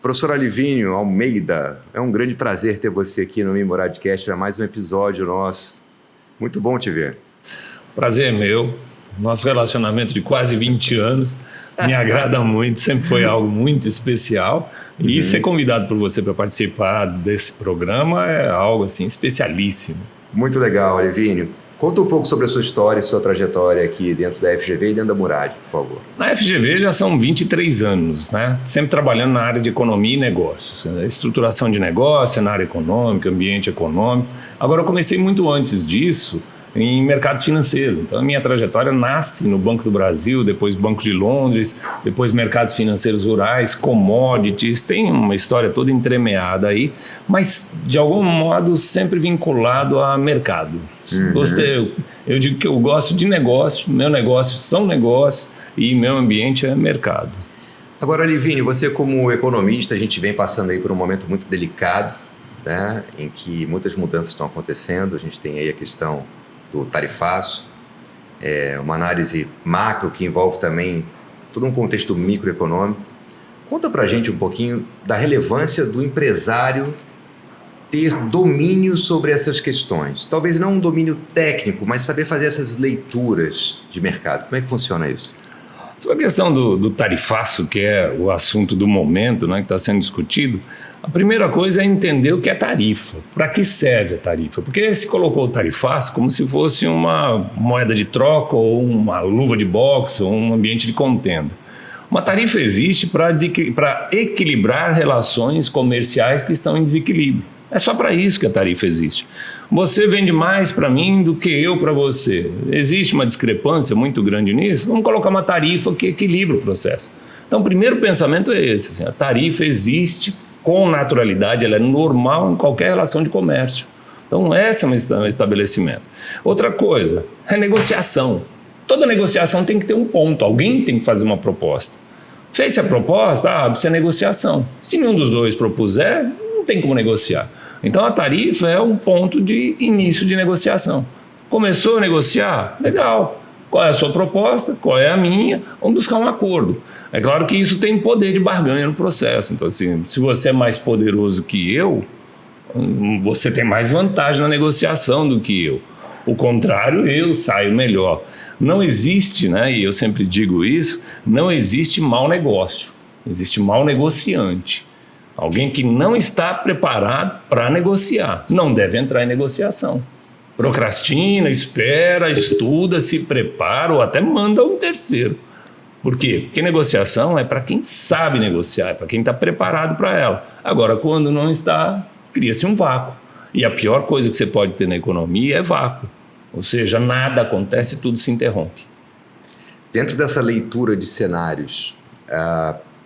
Professor Alivinho Almeida, é um grande prazer ter você aqui no Memoradcast para mais um episódio nosso. Muito bom te ver. Prazer é meu. Nosso relacionamento de quase 20 anos me agrada muito, sempre foi algo muito especial. E ser convidado por você para participar desse programa é algo assim especialíssimo. Muito legal, Alivinho. Conta um pouco sobre a sua história e sua trajetória aqui dentro da FGV e dentro da Murad, por favor. Na FGV já são 23 anos, né? Sempre trabalhando na área de economia e negócios. Estruturação de negócio, na área econômica, ambiente econômico. Agora, eu comecei muito antes disso em mercados financeiros. Então, a minha trajetória nasce no Banco do Brasil, depois Banco de Londres, depois mercados financeiros rurais, commodities, tem uma história toda entremeada aí, mas, de algum modo, sempre vinculado a mercado. Eu digo que eu gosto de negócio, meu negócio são negócios e meu ambiente é mercado. Agora, Alivinho, você como economista, a gente vem passando aí por um momento muito delicado, né, em que muitas mudanças estão acontecendo. A gente tem aí a questão do tarifaço, uma análise macro que envolve também todo um contexto microeconômico. Conta pra gente um pouquinho da relevância do empresário ter domínio sobre essas questões. Talvez não um domínio técnico, mas saber fazer essas leituras de mercado. Como é que funciona isso? Sobre a questão do tarifaço, que é o assunto do momento, né, que está sendo discutido, a primeira coisa é entender o que é tarifa. Para que serve a tarifa? Porque se colocou o tarifaço como se fosse uma moeda de troca ou uma luva de boxe ou um ambiente de contenda. Uma tarifa existe para equilibrar relações comerciais que estão em desequilíbrio. É só para isso que a tarifa existe. Você vende mais para mim do que eu para você. Existe uma discrepância muito grande nisso? Vamos colocar uma tarifa que equilibra o processo. Então, o primeiro pensamento é esse. Assim, a tarifa existe com naturalidade, ela é normal em qualquer relação de comércio. Então, esse é um estabelecimento. Outra coisa, é negociação. Toda negociação tem que ter um ponto. Alguém tem que fazer uma proposta. Fez a proposta, abre-se a negociação. Se nenhum dos dois propuser, não tem como negociar. Então, a tarifa é um ponto de início de negociação. Começou a negociar? Legal. Qual é a sua proposta? Qual é a minha? Vamos buscar um acordo. É claro que isso tem poder de barganha no processo. Então, assim, se você é mais poderoso que eu, você tem mais vantagem na negociação do que eu. O contrário, eu saio melhor. Não existe, né, e eu sempre digo isso, não existe mau negócio. Existe mau negociante. Alguém que não está preparado para negociar. Não deve entrar em negociação. Procrastina, espera, estuda, se prepara ou até manda um terceiro. Por quê? Porque negociação é para quem sabe negociar, é para quem está preparado para ela. Agora, quando não está, cria-se um vácuo. E a pior coisa que você pode ter na economia é vácuo. Ou seja, nada acontece, tudo se interrompe. Dentro dessa leitura de cenários,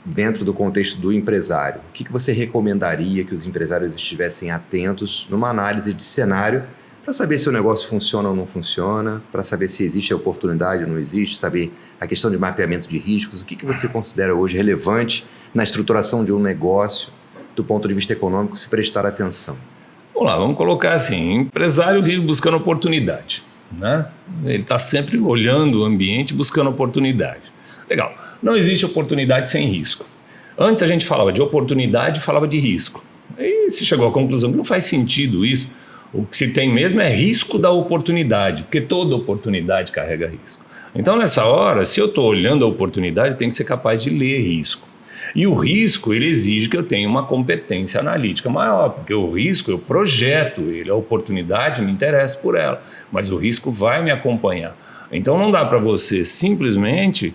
dentro do contexto do empresário, o que você recomendaria que os empresários estivessem atentos numa análise de cenário para saber se o negócio funciona ou não funciona, para saber se existe a oportunidade ou não existe, saber a questão de mapeamento de riscos, o que você considera hoje relevante na estruturação de um negócio, do ponto de vista econômico, se prestar atenção? Vamos lá, vamos colocar assim, o empresário vive buscando oportunidade, né? Ele está sempre olhando o ambiente, buscando oportunidade. Legal, não existe oportunidade sem risco. Antes a gente falava de oportunidade e falava de risco. Aí se chegou à conclusão que não faz sentido isso. O que se tem mesmo é risco da oportunidade, porque toda oportunidade carrega risco. Então, nessa hora, se eu estou olhando a oportunidade, eu tenho que ser capaz de ler risco. E o risco, ele exige que eu tenha uma competência analítica maior, porque o risco, eu projeto ele, a oportunidade me interessa por ela, mas o risco vai me acompanhar. Então, não dá para você simplesmente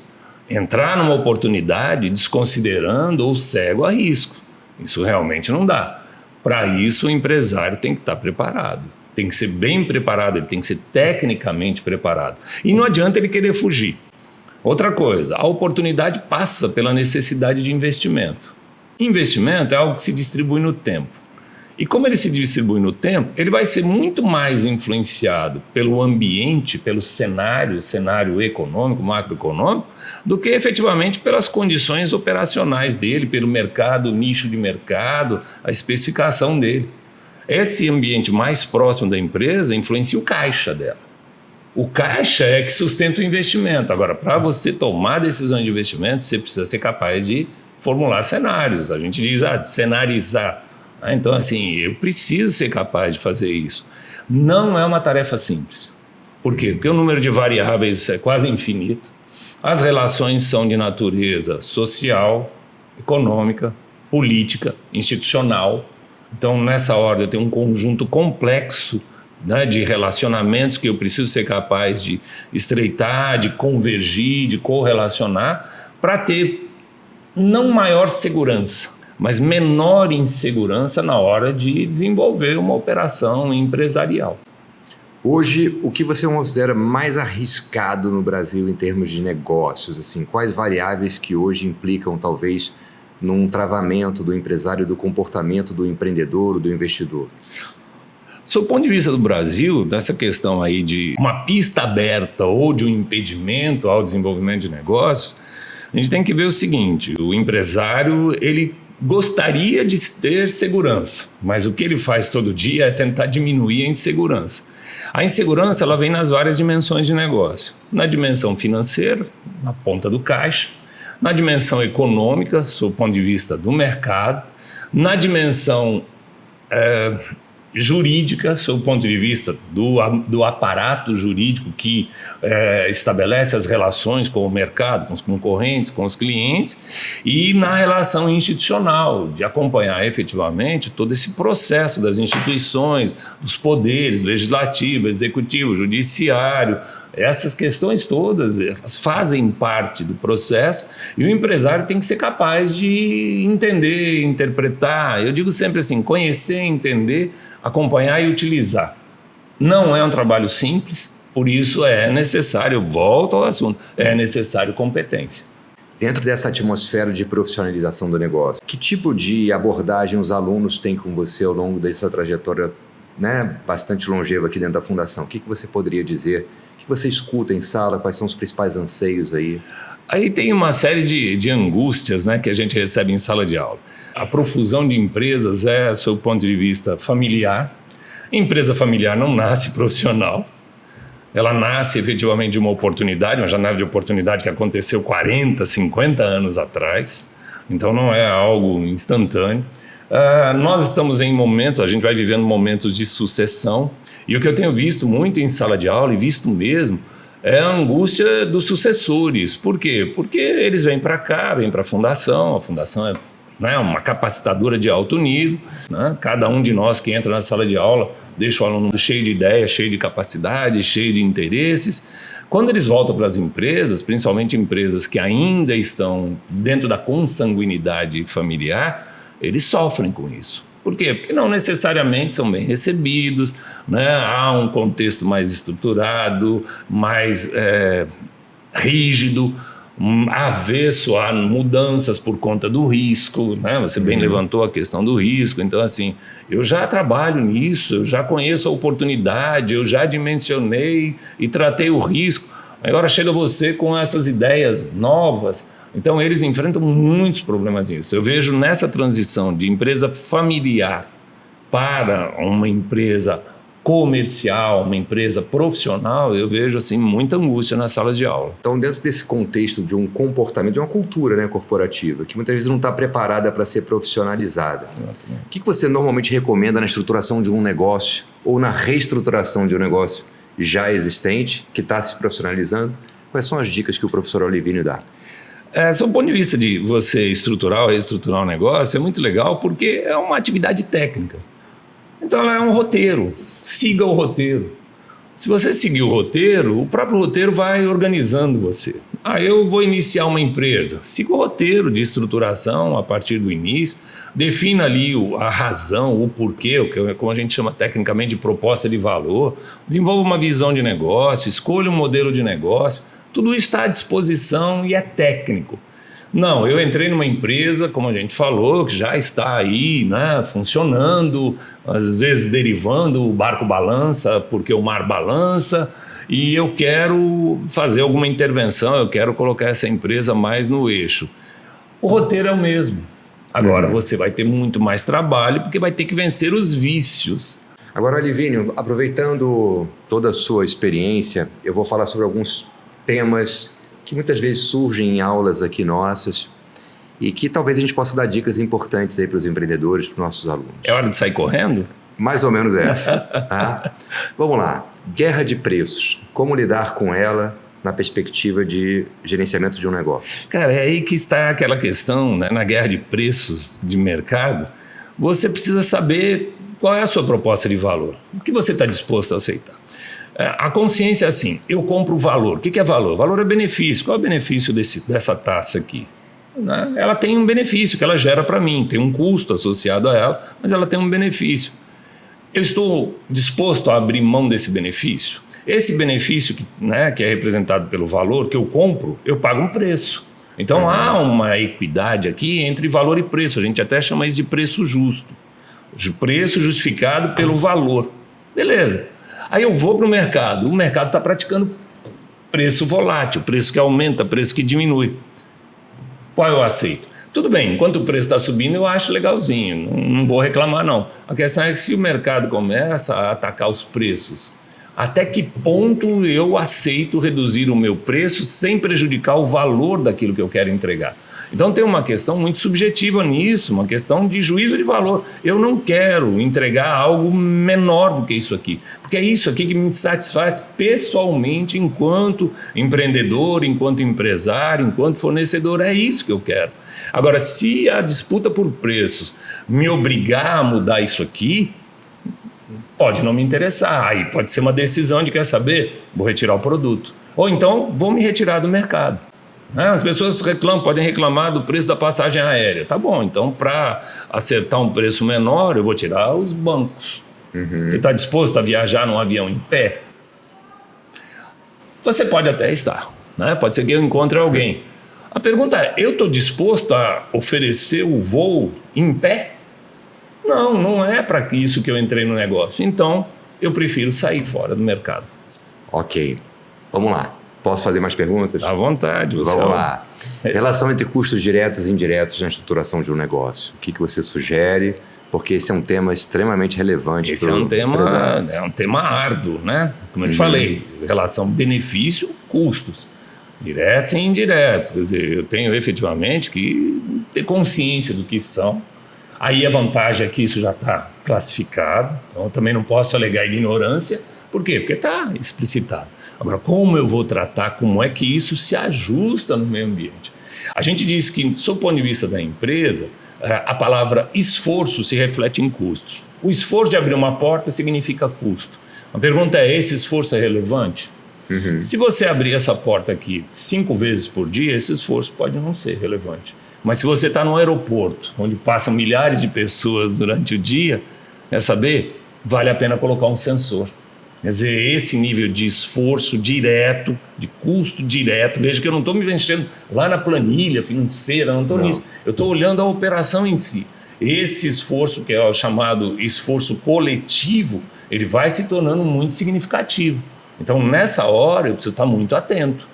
entrar numa oportunidade desconsiderando ou cego a risco. Isso realmente não dá. Para isso, o empresário tem que estar preparado, tem que ser bem preparado, ele tem que ser tecnicamente preparado. E não adianta ele querer fugir. Outra coisa, a oportunidade passa pela necessidade de investimento. Investimento é algo que se distribui no tempo. E como ele se distribui no tempo, ele vai ser muito mais influenciado pelo ambiente, pelo cenário econômico, macroeconômico, do que efetivamente pelas condições operacionais dele, pelo mercado, nicho de mercado, a especificação dele. Esse ambiente mais próximo da empresa influencia o caixa dela. O caixa é que sustenta o investimento. Agora, para você tomar decisões de investimento, você precisa ser capaz de formular cenários, a gente diz cenarizar. Então, assim, eu preciso ser capaz de fazer isso. Não é uma tarefa simples. Por quê? Porque o número de variáveis é quase infinito. As relações são de natureza social, econômica, política, institucional. Então, nessa ordem, eu tenho um conjunto complexo, né, de relacionamentos que eu preciso ser capaz de estreitar, de convergir, de correlacionar, para ter não maior segurança, mas menor insegurança na hora de desenvolver uma operação empresarial. Hoje, o que você considera mais arriscado no Brasil em termos de negócios? Assim, quais variáveis que hoje implicam, talvez, num travamento do empresário, do comportamento do empreendedor, do investidor? Sob o ponto de vista do Brasil, dessa questão aí de uma pista aberta ou de um impedimento ao desenvolvimento de negócios, a gente tem que ver o seguinte: o empresário, ele gostaria de ter segurança, mas o que ele faz todo dia é tentar diminuir a insegurança. A insegurança, ela vem nas várias dimensões de negócio. Na dimensão financeira, na ponta do caixa, na dimensão econômica, sob o ponto de vista do mercado, na dimensão jurídica, sob o ponto de vista do aparato jurídico que estabelece as relações com o mercado, com os concorrentes, com os clientes, e na relação institucional, de acompanhar efetivamente todo esse processo das instituições, dos poderes legislativo, executivo, judiciário. Essas questões todas, elas fazem parte do processo e o empresário tem que ser capaz de entender, interpretar. Eu digo sempre assim: conhecer, entender, acompanhar e utilizar. Não é um trabalho simples, por isso é necessário, volto ao assunto, é necessário competência. Dentro dessa atmosfera de profissionalização do negócio, que tipo de abordagem os alunos têm com você ao longo dessa trajetória, né, bastante longeva aqui dentro da Fundação? O que você poderia dizer? O que você escuta em sala? Quais são os principais anseios aí? Aí tem uma série de angústias, né, que a gente recebe em sala de aula. A profusão de empresas é, sob o ponto de vista familiar. Empresa familiar não nasce profissional. Ela nasce efetivamente de uma oportunidade, uma janela de oportunidade que aconteceu 40, 50 anos atrás. Então não é algo instantâneo. Nós estamos em momentos, a gente vai vivendo momentos de sucessão, e o que eu tenho visto muito em sala de aula, e visto mesmo, é a angústia dos sucessores. Por quê? Porque eles vêm para cá, vêm para a Fundação é, né, uma capacitadora de alto nível, né? Cada um de nós que entra na sala de aula deixa o aluno cheio de ideias, cheio de capacidade, cheio de interesses. Quando eles voltam para as empresas, principalmente empresas que ainda estão dentro da consanguinidade familiar, eles sofrem com isso. Por quê? Porque não necessariamente são bem recebidos, né? Há um contexto mais estruturado, mais rígido, avesso a mudanças por conta do risco, né? Você bem levantou a questão do risco. Então, assim, eu já trabalho nisso, eu já conheço a oportunidade, eu já dimensionei e tratei o risco. Agora chega você com essas ideias novas. Então, eles enfrentam muitos problemas nisso. Eu vejo nessa transição de empresa familiar para uma empresa comercial, uma empresa profissional, eu vejo assim muita angústia nas salas de aula. Então, dentro desse contexto de um comportamento, de uma cultura, né, corporativa, que muitas vezes não está preparada para ser profissionalizada, o que você normalmente recomenda na estruturação de um negócio ou na reestruturação de um negócio já existente, que está se profissionalizando? Quais são as dicas que o professor Olivínio dá? Sob o ponto de vista de você estruturar ou reestruturar um negócio, é muito legal porque é uma atividade técnica. Então, ela é um roteiro. Siga o roteiro. Se você seguir o roteiro, o próprio roteiro vai organizando você. Eu vou iniciar uma empresa. Siga o roteiro de estruturação a partir do início. Defina ali a razão, o porquê, o que, como a gente chama tecnicamente de proposta de valor. Desenvolva uma visão de negócio, escolha um modelo de negócio. Tudo isso está à disposição e é técnico. Não, eu entrei numa empresa, como a gente falou, que já está aí, né, funcionando, às vezes derivando, o barco balança porque o mar balança, e eu quero fazer alguma intervenção, eu quero colocar essa empresa mais no eixo. O roteiro é o mesmo. Agora você vai ter muito mais trabalho porque vai ter que vencer os vícios. Agora, Olivínio, aproveitando toda a sua experiência, eu vou falar sobre alguns temas que muitas vezes surgem em aulas aqui nossas e que talvez a gente possa dar dicas importantes aí para os empreendedores, para os nossos alunos. É hora de sair correndo? Mais ou menos essa. Tá? Vamos lá. Guerra de preços. Como lidar com ela na perspectiva de gerenciamento de um negócio? Cara, é aí que está aquela questão, né? Na guerra de preços de mercado, você precisa saber qual é a sua proposta de valor. O que você está disposto a aceitar? A consciência é assim, eu compro valor. O que é valor? Valor é benefício. Qual é o benefício dessa taça aqui? Ela tem um benefício que ela gera para mim, tem um custo associado a ela, mas ela tem um benefício. Eu estou disposto a abrir mão desse benefício? Esse benefício que é representado pelo valor que eu compro, eu pago um preço. Então há uma equidade aqui entre valor e preço. A gente até chama isso de preço justo. Preço justificado pelo valor. Beleza. Aí eu vou para o mercado está praticando preço volátil, preço que aumenta, preço que diminui. Qual eu aceito? Tudo bem, enquanto o preço está subindo, eu acho legalzinho, não vou reclamar não. A questão é que se o mercado começa a atacar os preços, até que ponto eu aceito reduzir o meu preço sem prejudicar o valor daquilo que eu quero entregar? Então tem uma questão muito subjetiva nisso, uma questão de juízo de valor. Eu não quero entregar algo menor do que isso aqui, porque é isso aqui que me satisfaz pessoalmente enquanto empreendedor, enquanto empresário, enquanto fornecedor, é isso que eu quero. Agora, se a disputa por preços me obrigar a mudar isso aqui, pode não me interessar, aí pode ser uma decisão de, quer saber, vou retirar o produto. Ou então, vou me retirar do mercado. As pessoas podem reclamar do preço da passagem aérea. Tá bom, então para acertar um preço menor, eu vou tirar os bancos. Você está disposto a viajar num avião em pé? Você pode até estar, né? Pode ser que eu encontre alguém. A pergunta é, eu estou disposto a oferecer o voo em pé? Não é para isso que eu entrei no negócio. Então, eu prefiro sair fora do mercado. Ok, vamos lá. Posso fazer mais perguntas? À vontade. Vamos lá. Relação entre custos diretos e indiretos na estruturação de um negócio. O que você sugere? Porque esse é um tema extremamente relevante. Esse é um tema árduo, né? Como eu te falei, relação benefício-custos. Diretos e indiretos. Quer dizer, eu tenho efetivamente que ter consciência do que são. Aí a vantagem é que isso já está classificado. Então eu também não posso alegar ignorância. Por quê? Porque está explicitado. Agora, como eu vou tratar, como é que isso se ajusta no meio ambiente? A gente diz que, sob o ponto de vista da empresa, a palavra esforço se reflete em custos. O esforço de abrir uma porta significa custo. A pergunta é, esse esforço é relevante? Se você abrir essa porta aqui 5 vezes por dia, esse esforço pode não ser relevante. Mas se você está num aeroporto, onde passam milhares de pessoas durante o dia, quer saber? Vale a pena colocar um sensor. Quer dizer, esse nível de esforço direto, de custo direto, veja que eu não estou me mexendo lá na planilha financeira, não estou nisso. Eu estou olhando a operação em si. Esse esforço, que é o chamado esforço coletivo, ele vai se tornando muito significativo. Então, nessa hora, eu preciso estar muito atento.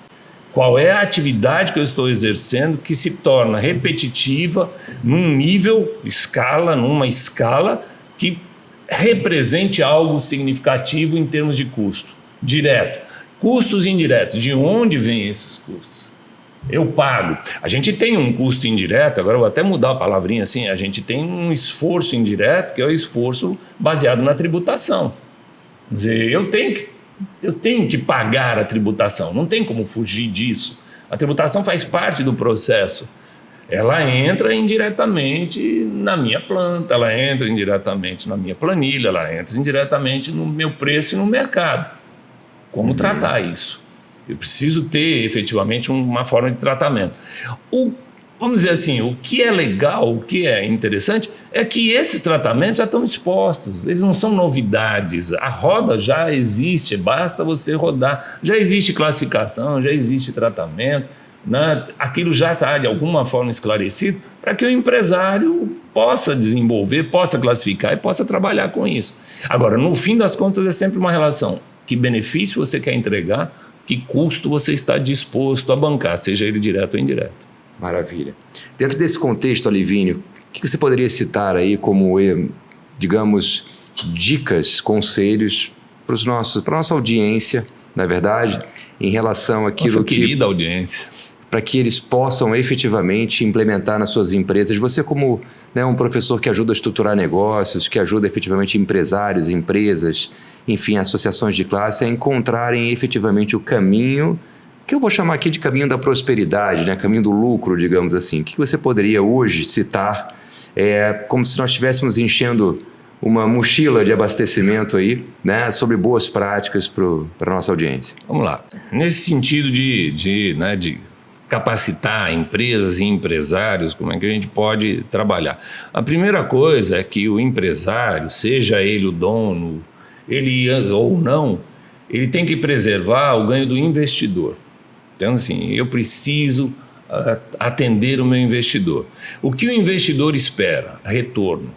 Qual é a atividade que eu estou exercendo que se torna repetitiva num nível, numa escala que represente algo significativo em termos de custo direto. Custos indiretos, de onde vêm esses custos? Eu pago. A gente tem um custo indireto, agora eu vou até mudar a palavrinha assim, a gente tem um esforço indireto, que é o esforço baseado na tributação. Quer dizer, eu tenho que pagar a tributação, não tem como fugir disso. A tributação faz parte do processo. Ela entra indiretamente na minha planta, ela entra indiretamente na minha planilha, ela entra indiretamente no meu preço e no mercado. Como tratar isso? Eu preciso ter efetivamente uma forma de tratamento. Vamos dizer assim, o que é legal, o que é interessante, é que esses tratamentos já estão expostos, eles não são novidades, a roda já existe, basta você rodar, já existe classificação, já existe tratamento, né? Aquilo já está de alguma forma esclarecido para que o empresário possa desenvolver, possa classificar e possa trabalhar com isso. Agora, no fim das contas, é sempre uma relação. Que benefício você quer entregar, que custo você está disposto a bancar, seja ele direto ou indireto. Maravilha. Dentro desse contexto, Alivinho, o que você poderia citar aí como, digamos, dicas, conselhos para a nossa audiência, na verdade, em relação àquilo nossa querida audiência. para que eles possam efetivamente implementar nas suas empresas? Você como, né, um professor que ajuda a estruturar negócios, que ajuda efetivamente empresários, empresas, enfim, associações de classe a encontrarem efetivamente o caminho, que eu vou chamar aqui de caminho da prosperidade, né, caminho do lucro, digamos assim. O que você poderia hoje citar como se nós estivéssemos enchendo uma mochila de abastecimento aí, né, sobre boas práticas para a nossa audiência? Vamos lá. Nesse sentido de capacitar empresas e empresários, como é que a gente pode trabalhar? A primeira coisa é que o empresário, seja ele o dono, ele ou não, ele tem que preservar o ganho do investidor. Então, assim, eu preciso atender o meu investidor. O que o investidor espera? Retorno.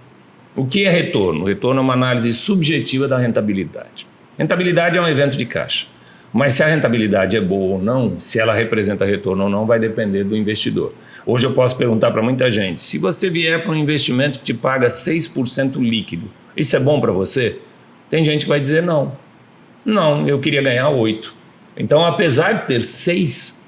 O que é retorno? O retorno é uma análise subjetiva da rentabilidade. Rentabilidade é um evento de caixa. Mas se a rentabilidade é boa ou não, se ela representa retorno ou não, vai depender do investidor. Hoje eu posso perguntar para muita gente, se você vier para um investimento que te paga 6% líquido, isso é bom para você? Tem gente que vai dizer não. Não, eu queria ganhar 8%. Então, apesar de ter 6%,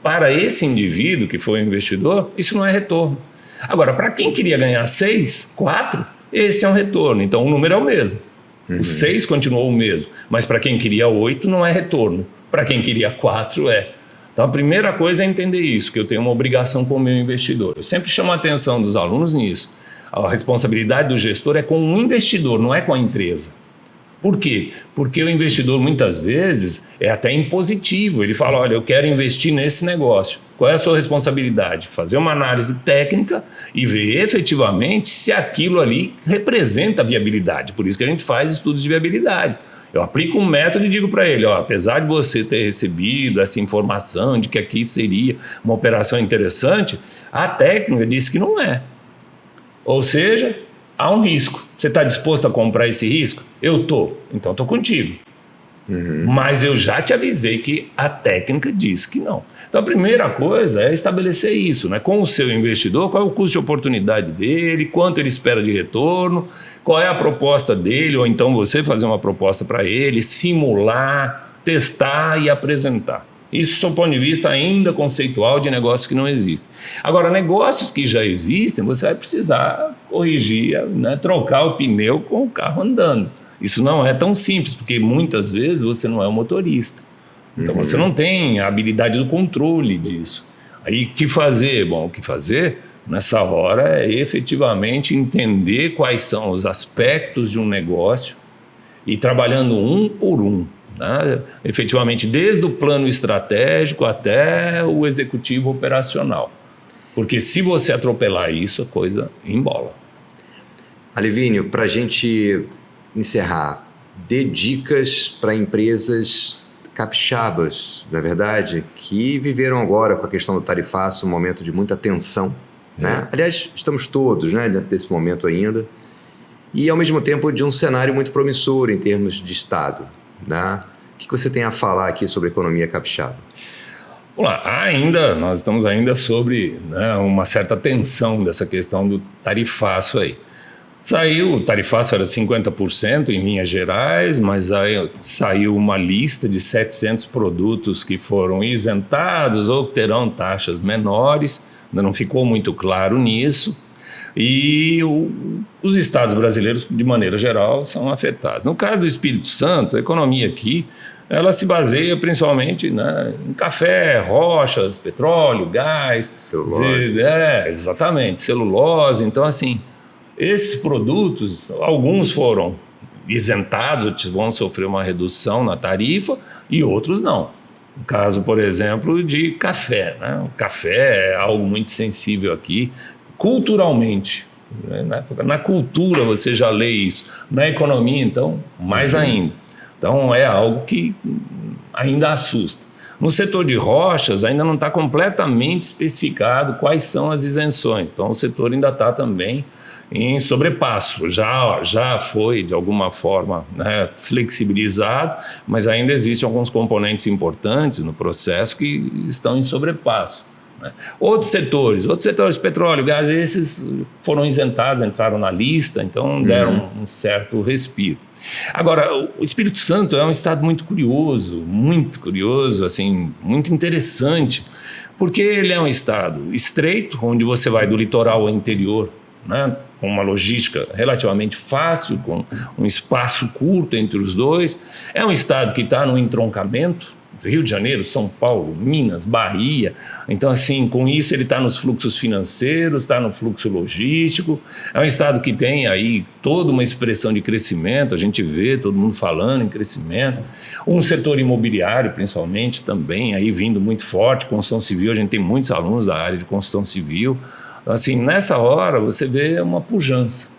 para esse indivíduo que foi o investidor, isso não é retorno. Agora, para quem queria ganhar 6%, 4%, esse é um retorno. Então, o número é o mesmo. O 6 continuou o mesmo, mas para quem queria 8 não é retorno, para quem queria 4 é. Então a primeira coisa é entender isso, que eu tenho uma obrigação com o meu investidor. Eu sempre chamo a atenção dos alunos nisso. A responsabilidade do gestor é com o investidor, não é com a empresa. Por quê? Porque o investidor muitas vezes é até impositivo, ele fala, olha, eu quero investir nesse negócio. Qual é a sua responsabilidade? Fazer uma análise técnica e ver efetivamente se aquilo ali representa a viabilidade. Por isso que a gente faz estudos de viabilidade. Eu aplico um método e digo para ele, ó, apesar de você ter recebido essa informação de que aqui seria uma operação interessante, a técnica disse que não é. Ou seja, há um risco. Você está disposto a comprar esse risco? Eu estou. Então estou contigo. Mas eu já te avisei que a técnica diz que não. Então a primeira coisa é estabelecer isso, né? Com o seu investidor, qual é o custo de oportunidade dele, quanto ele espera de retorno, qual é a proposta dele, ou então você fazer uma proposta para ele, simular, testar e apresentar. Isso do ponto de vista ainda conceitual de negócios que não existem. Agora, negócios que já existem, você vai precisar corrigir, né? Trocar o pneu com o carro andando. Isso não é tão simples, porque muitas vezes você não é o motorista. Então você não tem a habilidade do controle disso. Aí o que fazer? Bom, o que fazer nessa hora é efetivamente entender quais são os aspectos de um negócio e trabalhando um por um. Né? Efetivamente, desde o plano estratégico até o executivo operacional. Porque se você atropelar isso, a coisa embola. Alivínio, para a gente encerrar, dê dicas para empresas capixabas, não é verdade? Que viveram agora com a questão do tarifaço um momento de muita tensão, né? Aliás, estamos todos, né, dentro desse momento ainda, e ao mesmo tempo de um cenário muito promissor em termos de Estado, né? O que você tem a falar aqui sobre a economia capixaba? Vamos lá, nós estamos ainda sobre, né, uma certa tensão dessa questão do tarifaço aí. O tarifaço era 50% em linhas gerais, mas aí saiu uma lista de 700 produtos que foram isentados ou que terão taxas menores, ainda não ficou muito claro nisso, e os estados brasileiros, de maneira geral, são afetados. No caso do Espírito Santo, a economia aqui, ela se baseia principalmente, né, em café, rochas, petróleo, gás, celulose. Exatamente, celulose, então assim... Esses produtos, alguns foram isentados, vão sofrer uma redução na tarifa e outros não. No caso, por exemplo, de café, né? O café é algo muito sensível aqui, culturalmente. Né? Na cultura você já lê isso, na economia, então, mais ainda. Então, é algo que ainda assusta. No setor de rochas, ainda não está completamente especificado quais são as isenções. Então, o setor ainda está também em sobrepasso. Já foi, de alguma forma, né, flexibilizado, mas ainda existem alguns componentes importantes no processo que estão em sobrepasso. né? Outros setores, petróleo, gás, esses foram isentados, entraram na lista, então deram um certo respiro. Agora, o Espírito Santo é um estado muito curioso, assim, muito interessante, porque ele é um estado estreito, onde você vai do litoral ao interior, né, com uma logística relativamente fácil, com um espaço curto entre os dois. É um estado que está no entroncamento, Rio de Janeiro, São Paulo, Minas, Bahia. Então, assim, com isso ele está nos fluxos financeiros, está no fluxo logístico. É um estado que tem aí toda uma expressão de crescimento, a gente vê todo mundo falando em crescimento. Um setor imobiliário, principalmente, também aí vindo muito forte, construção civil, a gente tem muitos alunos da área de construção civil. Então, assim, nessa hora você vê uma pujança.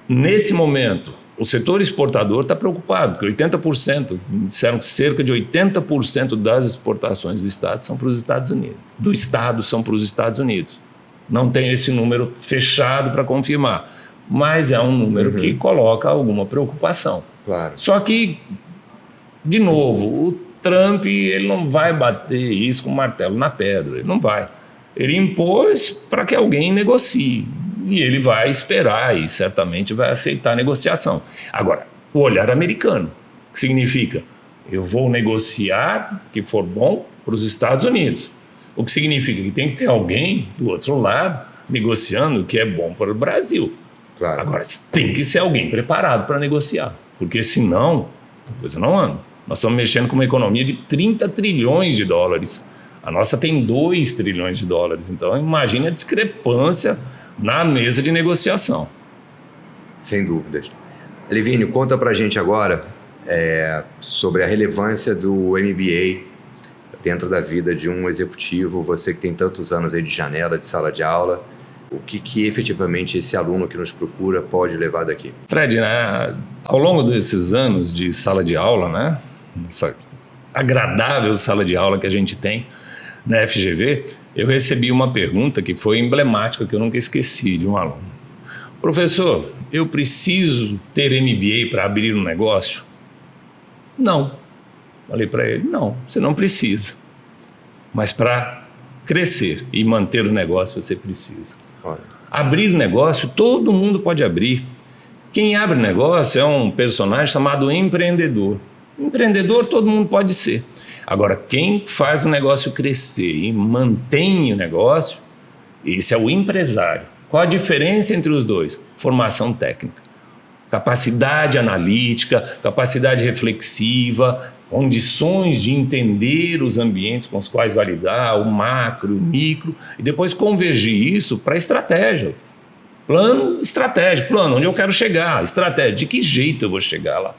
Nesse momento, o setor exportador está preocupado, porque 80%, disseram que cerca de 80% das exportações do Estado são para os Estados Unidos. Do Estado são para os Estados Unidos. Não tem esse número fechado para confirmar, mas é um número que coloca alguma preocupação. Claro. Só que, de novo, o Trump ele não vai bater isso com o martelo na pedra, ele não vai. Ele impôs para que alguém negocie. E ele vai esperar e certamente vai aceitar a negociação. Agora, o olhar americano, que significa eu vou negociar que for bom para os Estados Unidos. O que significa que tem que ter alguém do outro lado negociando o que é bom para o Brasil. Claro. Agora, tem que ser alguém preparado para negociar, porque senão a coisa não anda. Nós estamos mexendo com uma economia de 30 trilhões de dólares. A nossa tem 2 trilhões de dólares. Então, imagine a discrepância na mesa de negociação. Sem dúvidas. Livínio, conta pra gente agora sobre a relevância do MBA dentro da vida de um executivo, você que tem tantos anos aí de janela, de sala de aula, o que efetivamente esse aluno que nos procura pode levar daqui? Fred, né, ao longo desses anos de sala de aula, né, essa agradável sala de aula que a gente tem na FGV, eu recebi uma pergunta que foi emblemática, que eu nunca esqueci, de um aluno. Professor, eu preciso ter MBA para abrir um negócio? Não. Falei para ele, não, você não precisa. Mas para crescer e manter o negócio, você precisa. Olha. Abrir negócio, todo mundo pode abrir. Quem abre negócio é um personagem chamado empreendedor. Empreendedor todo mundo pode ser. Agora, quem faz o negócio crescer e mantém o negócio, esse é o empresário. Qual a diferença entre os dois? Formação técnica. Capacidade analítica, capacidade reflexiva, condições de entender os ambientes com os quais vai lidar, o macro, o micro, e depois convergir isso para estratégia. Plano, estratégia. Plano, onde eu quero chegar. Estratégia, de que jeito eu vou chegar lá.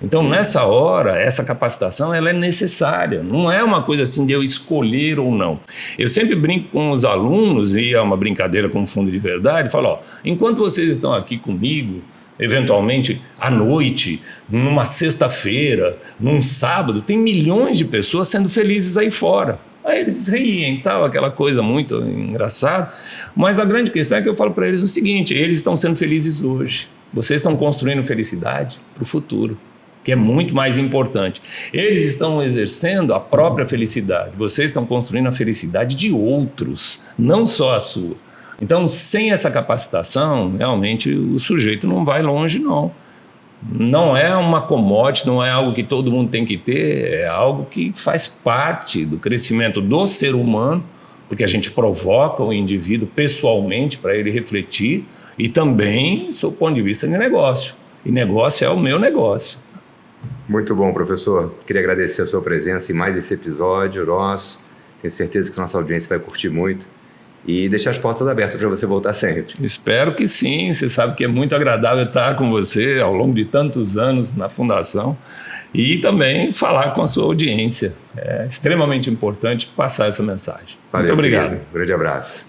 Então, nessa hora, essa capacitação ela é necessária. Não é uma coisa assim de eu escolher ou não. Eu sempre brinco com os alunos, e é uma brincadeira com fundo de verdade, falo, ó, enquanto vocês estão aqui comigo, eventualmente à noite, numa sexta-feira, num sábado, tem milhões de pessoas sendo felizes aí fora. Aí eles riem e tal, aquela coisa muito engraçada. Mas a grande questão é que eu falo para eles o seguinte, eles estão sendo felizes hoje. Vocês estão construindo felicidade para o futuro, que é muito mais importante. Eles estão exercendo a própria felicidade. Vocês estão construindo a felicidade de outros, não só a sua. Então, sem essa capacitação, realmente o sujeito não vai longe, não. Não é uma commodity, não é algo que todo mundo tem que ter, é algo que faz parte do crescimento do ser humano, porque a gente provoca o indivíduo pessoalmente para ele refletir, e também, do ponto de vista de negócio. E negócio é o meu negócio. Muito bom, professor. Queria agradecer a sua presença em mais esse episódio nosso. Tenho certeza que nossa audiência vai curtir muito. E deixar as portas abertas para você voltar sempre. Espero que sim. Você sabe que é muito agradável estar com você ao longo de tantos anos na Fundação e também falar com a sua audiência. É extremamente importante passar essa mensagem. Valeu, muito obrigado. Querido. Grande abraço.